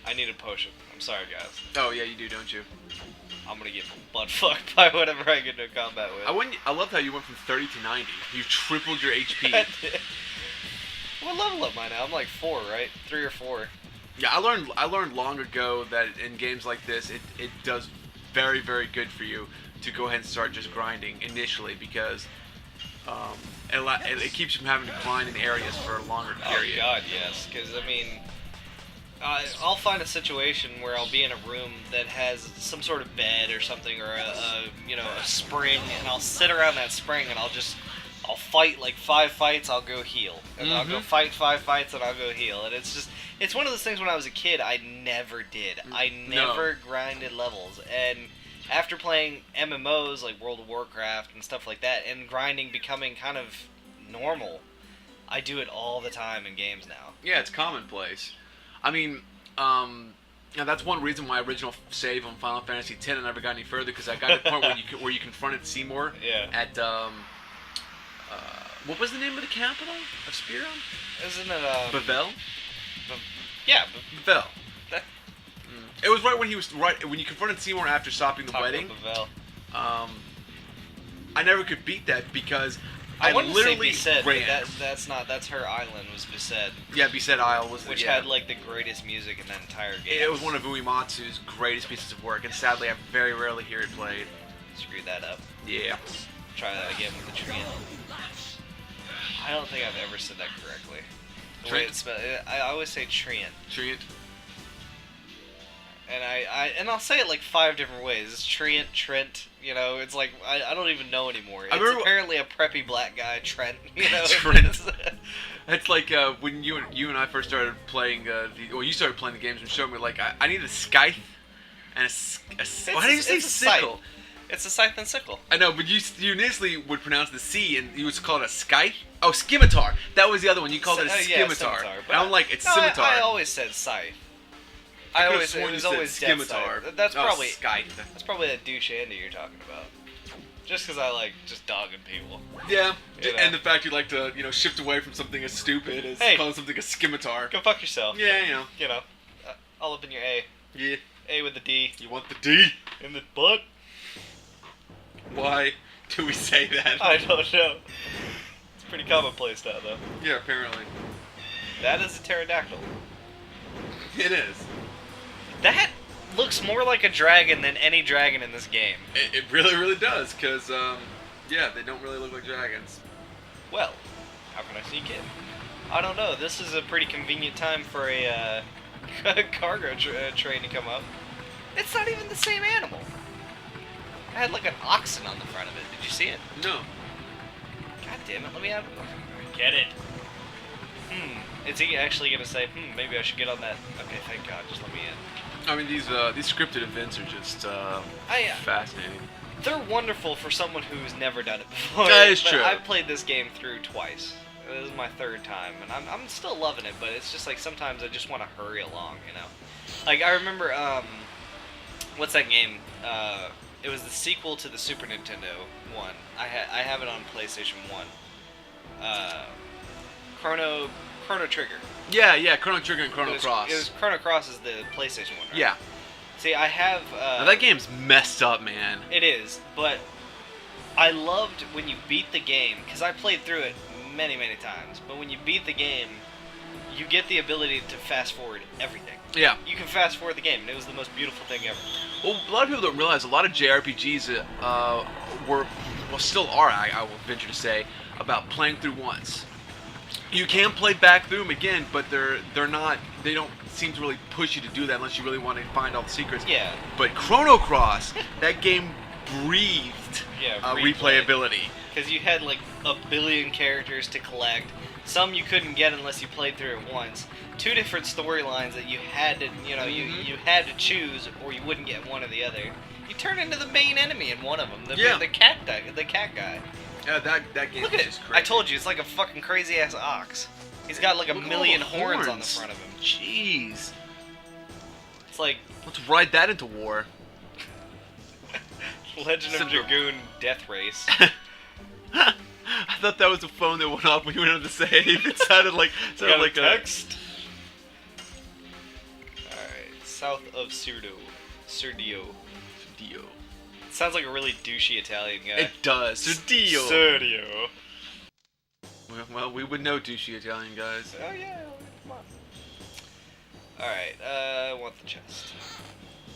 I need a potion. I'm sorry, guys. Oh yeah, you do, don't you? I'm gonna get butt fucked by whatever I get into combat with. I loved how you went from 30 to 90. You tripled your HP. What level am I now? I'm like 4, right? 3 or 4. Yeah, I learned long ago that in games like this, it does very, very good for you to go ahead and start just grinding initially because it keeps you from having to grind in areas for a longer period. Oh god, yes. Because, I mean, I'll find a situation where I'll be in a room that has some sort of bed or something, or a spring, and I'll sit around that spring and I'll fight like 5 fights, I'll go heal. And I'll go fight 5 fights and I'll go heal. And it's one of those things when I was a kid I never did. I never grinded levels. And after playing MMOs like World of Warcraft and stuff like that, and grinding becoming kind of normal, I do it all the time in games now. Yeah, it's commonplace. I mean, that's one reason why original save on Final Fantasy X I never got any further, because I got to the point where you confronted Seymour at what was the name of the capital of Spearum? Isn't it Bavel? Yeah, Bavel. It was right when you confronted Seymour after stopping the wedding. Bavel. I never could beat that because I literally say Beset, ran. That's her island was Beset. Yeah, Beset Isle was which had like the greatest music in that entire game. It was one of Uematsu's greatest pieces of work, and sadly I very rarely hear it played. Screwed that up. Yeah. Try that again with the Treant. I don't think I've ever said that correctly. The way it's spelled, I always say Treant. Treant. And I'll say it like 5 different ways. It's Treant, Trent. You know, it's like I don't even know anymore. It's apparently a preppy black guy, Trent. You know, Trent. It's like when you and I first started playing you started playing the games and showed me like I need a scythe and why do you say sickle? It's a scythe and sickle. I know, but you initially would pronounce the C and you would call it a scythe. Oh, scimitar. That was the other one. You called it a scimitar. But I'm like, it's scimitar. I always said scythe. It was always scimitar. That's probably scythe. That's probably that douche Andy you're talking about. Just because I like just dogging people. Yeah, you know? And the fact you like to shift away from something as stupid as calling something a scimitar. Go fuck yourself. Yeah, You know, all up in your A. Yeah. A with the D. You want the D in the butt? Why do we say that? I don't know. It's pretty commonplace now, though. Yeah, apparently. That is a pterodactyl. It is. That looks more like a dragon than any dragon in this game. It really, really does, because, they don't really look like dragons. Well, how can I sneak in? I don't know. This is a pretty convenient time for a cargo train to come up. It's not even the same animal. It had like an oxen on the front of it. Did you see it? No. God damn it, let me have it. Get it. Is he actually going to say, maybe I should get on that? Okay, thank God, just let me in. I mean, these scripted events are just fascinating. They're wonderful for someone who's never done it before. That is true. I've played this game through twice. This is my 3rd time, and I'm still loving it, but it's just like sometimes I just want to hurry along, you know? Like, I remember, what's that game? It was the sequel to the Super Nintendo one. I have it on PlayStation 1. Chrono Trigger. Yeah, Chrono Trigger and Chrono Cross. It was Chrono Cross is the PlayStation one, right? Yeah. See, I have... now that game's messed up, man. It is, but I loved when you beat the game, because I played through it many, many times, but when you beat the game, you get the ability to fast forward everything. Yeah. You can fast forward the game, and it was the most beautiful thing ever. Well, a lot of people don't realize a lot of JRPGs still are, I will venture to say, about playing through once. You can play back through them again, but they don't seem to really push you to do that unless you really want to find all the secrets. Yeah. But Chrono Cross, that game breathed replayability. Because you had like a billion characters to collect. Some you couldn't get unless you played through it once. 2 different storylines that you had to, you had to choose, or you wouldn't get one or the other. You turn into the main enemy in one of them, the cat guy. Yeah, that game Look at is it. crazy. I told you, it's like a fucking crazy ass ox. He's got like a million horns on the front of him. Jeez. It's like... Let's ride that into war. Legend of Dragoon Death Race. I thought that was the phone that went off when you went on the save. It sounded like a text. Alright. south of Serdio. Dio. Sounds like a really douchey Italian guy. It does. Serdio. Serdio. Well, we would know douchey Italian guys. Oh yeah, come on. Alright, I want the chest.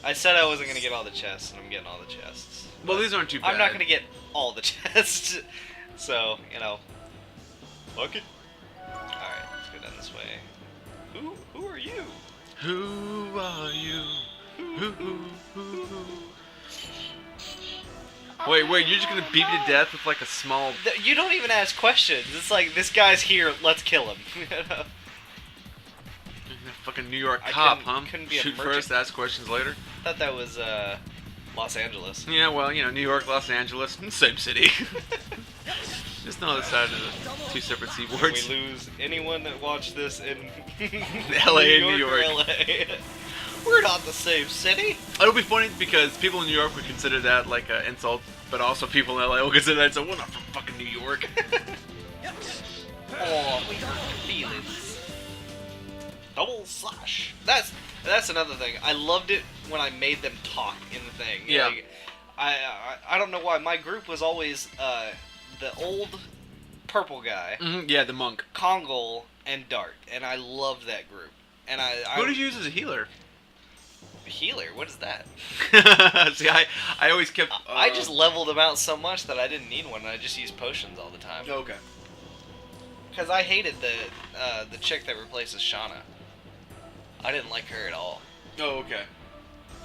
I said I wasn't gonna get all the chests, and I'm getting all the chests. Well, these aren't too bad. I'm not gonna get all the chests, so, you know. Fuck it. Alright, let's go down this way. Who are you? Who are you? Who? Wait, you're just gonna beat me to death with like a small... You don't even ask questions. It's like, this guy's here, let's kill him. Fucking New York cop, couldn't be a Shoot merchant. first, ask questions later. I thought that was, Los Angeles. Yeah, well, you know, New York, Los Angeles, same city. Just on the other side of the two separate seaboards. We lose anyone that watched this in LA and New York. or LA. We're not the same city. It'll be funny because people in New York would consider that like an insult, but also people in LA will consider that, so we're not from fucking New York. Oh, we hurt your feelings. Double slash. That's another thing. I loved it when I made them talk in the thing. Yeah. Like, I don't know why. My group was always the old purple guy, Yeah, the monk. Kongol, and Dart, and I loved that group. And Who did you use as a healer? Healer? What is that? See, I always kept... I just leveled them out so much that I didn't need one, and I just used potions all the time. Okay. Because I hated the chick that replaces Shauna. I didn't like her at all. Oh, okay.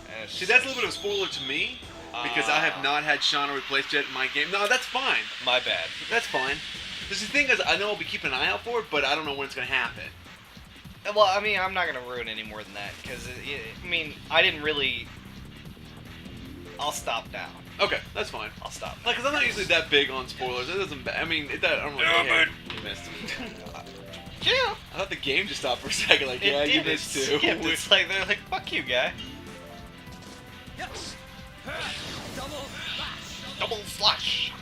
And it's See, that's a little bit of a spoiler to me, because I have not had Shauna replaced yet in my game. No, that's fine. My bad. That's fine. The thing is, I know I'll be keeping an eye out for it, but I don't know when it's going to happen. Well, I mean, I'm not going to ruin any more than that, because, I mean, I didn't really... I'll stop now. Okay, that's fine. I'll stop now. Like, because I'm not usually that big on spoilers. It doesn't... I mean, I don't really care. You missed him. Yeah. I thought the game just stopped for a second. Like, yeah, you missed too. It's like, they're like, fuck you, guy. Double slash.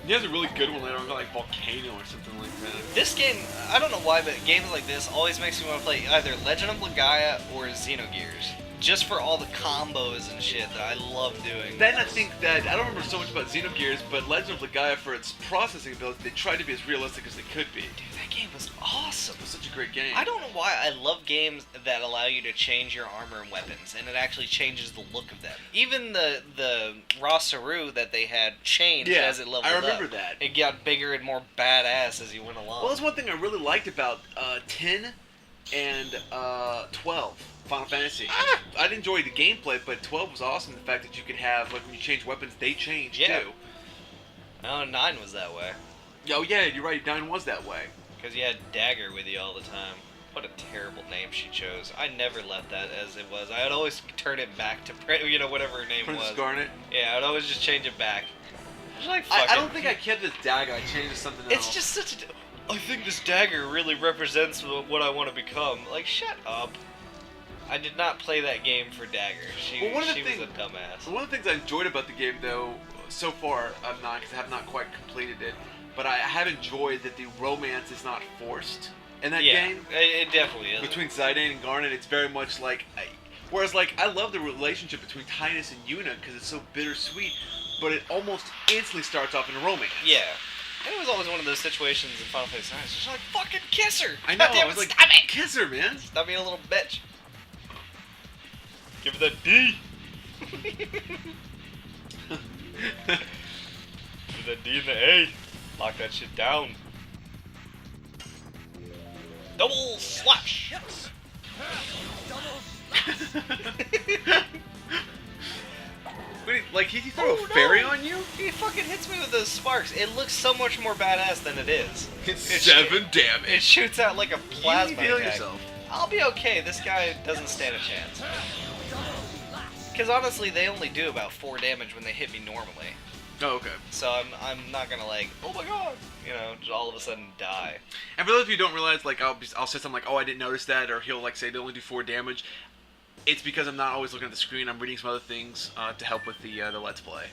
He has a really good one later on, like Volcano or something like that. This game, I don't know why, but games like this always makes me want to play either Legend of Legaia or Xenogears. Just for all the combos and shit that I love doing. Then I think that, I don't remember so much about Xenogears, but Legend of Legaia, for its processing ability, they tried to be as realistic as they could be. Dude, that game was awesome. It was such a great game. I don't know why I love games that allow you to change your armor and weapons, and it actually changes the look of them. Even the Raw Saru that they had changed as it leveled up. I remember that. It got bigger and more badass as you went along. Well, that's one thing I really liked about 10 and 12. Final Fantasy. I'd enjoy the gameplay, but 12 was awesome. The fact that you could have, like, when you change weapons, they change too. Oh, 9 was that way. Oh yeah, you're right. 9 was that way. Because you had Dagger with you all the time. What a terrible name she chose. I never left that as it was. I would always turn it back to, whatever her name Princess was. Garnet. Yeah, I would always just change it back. Like, I don't think I kept this dagger. I changed it to something else. It's just such a... I think this dagger really represents what I want to become. Like, shut up. I did not play that game for Dagger. She was a dumbass. One of the things I enjoyed about the game, though, so far, because I have not quite completed it, but I have enjoyed that the romance is not forced in that game. It definitely is. Between Zidane and Garnet, it's very much like... Whereas, like, I love the relationship between Tidus and Yuna because it's so bittersweet, but it almost instantly starts off in a romance. Yeah. It was always one of those situations in Final Fantasy IX. She's like, fucking kiss her! I know, I was like, stop it! Kiss her, man! Stop being a little bitch. Give it that D! Give that D and the A. Lock that shit down. Double slash! Yes. Wait, like, he throw a fairy on you? He fucking hits me with those sparks. It looks so much more badass than it is. It's 7 damage. It shoots out like a plasma You heal attack. yourself. I'll be okay. This guy doesn't stand a chance. Because honestly, they only do about 4 damage when they hit me normally. Oh, okay. So I'm not gonna like, oh my god, just all of a sudden die. And for those of you who don't realize, like, I'll say something like, oh, I didn't notice that, or he'll, like, say they only do 4 damage. It's because I'm not always looking at the screen. I'm reading some other things to help with the Let's Play.